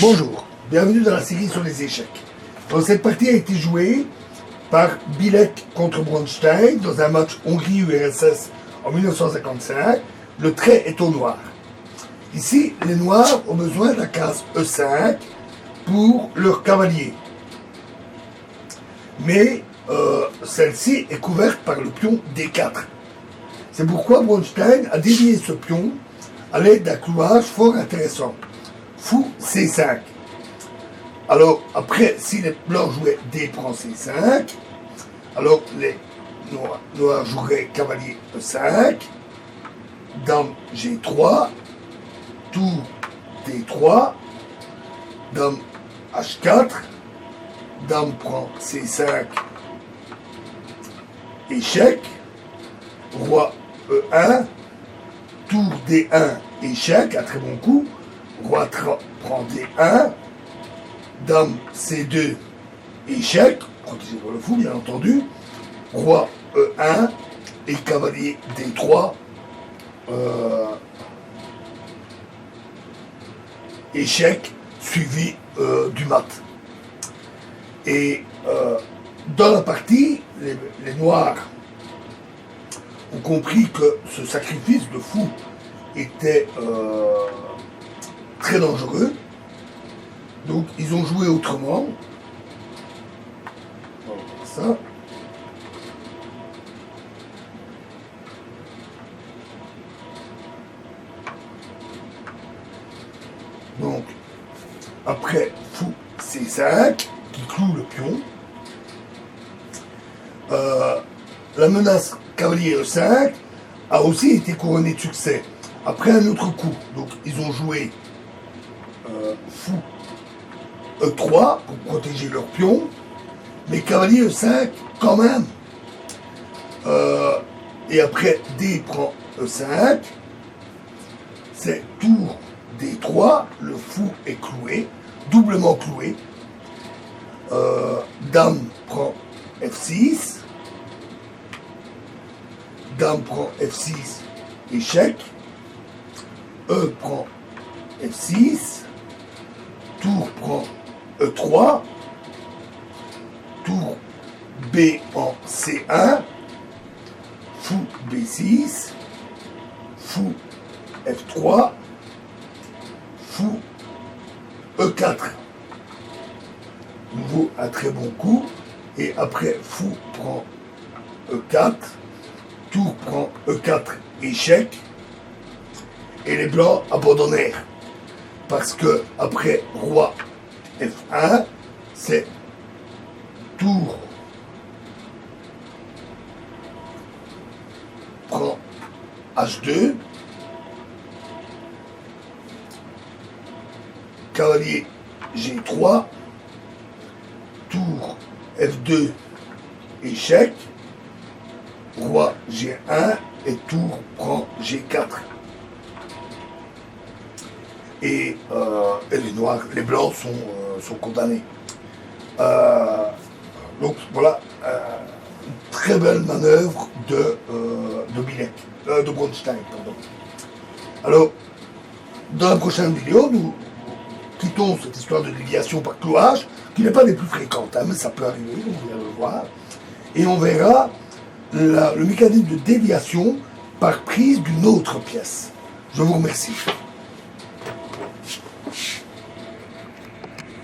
Bonjour, bienvenue dans la série sur les échecs. Donc, cette partie a été jouée par Bilek contre Bronstein dans un match Hongrie-URSS en 1955. Le trait est au noir. Ici, les noirs ont besoin de la case E5 pour leur cavalier. Mais celle-ci est couverte par le pion D4. C'est pourquoi Bronstein a dévié ce pion à l'aide d'un clouage fort intéressant. Fou C5. Alors, après, si les blancs jouaient D prend C5, alors les noirs joueraient cavalier E5, dame G3, tour D3, dame H4, dame prend C5, échec, roi E1, tour D1, échec, un très bon coup, roi prend D1, dame C2, échec, protégé pour le fou bien entendu, roi E1 et cavalier D3, échec suivi du mat. Et dans la partie, les noirs ont compris que ce sacrifice de fou était très dangereux. Donc ils ont joué autrement. Ça. Donc après fou C5 qui cloue le pion. La menace cavalier E5 a aussi été couronnée de succès après un autre coup. Donc ils ont joué fou E3 pour protéger leur pion, mais cavalier E5 quand même. Et après D prend E5, c'est tour D3, le fou est cloué, doublement cloué. Dame prend F6, dame prend F6, échec, E prend F6, tour prend E3, tour B en C1, fou B6, fou F3, fou E4. Nouveau un très bon coup, et après fou prend E4, tour prend E4, échec, et les blancs abandonnèrent. Parce que après roi F1, c'est tour prend H2, cavalier G3, tour F2, échec, roi G1 et tour prend G4. Et les noirs, les blancs sont condamnés. Donc voilà, une très belle manœuvre de Bilek, de Bronstein, pardon. Alors, dans la prochaine vidéo, nous quittons cette histoire de déviation par clouage, qui n'est pas des plus fréquentes, hein, mais ça peut arriver, on vient le voir, et on verra le mécanisme de déviation par prise d'une autre pièce. Je vous remercie.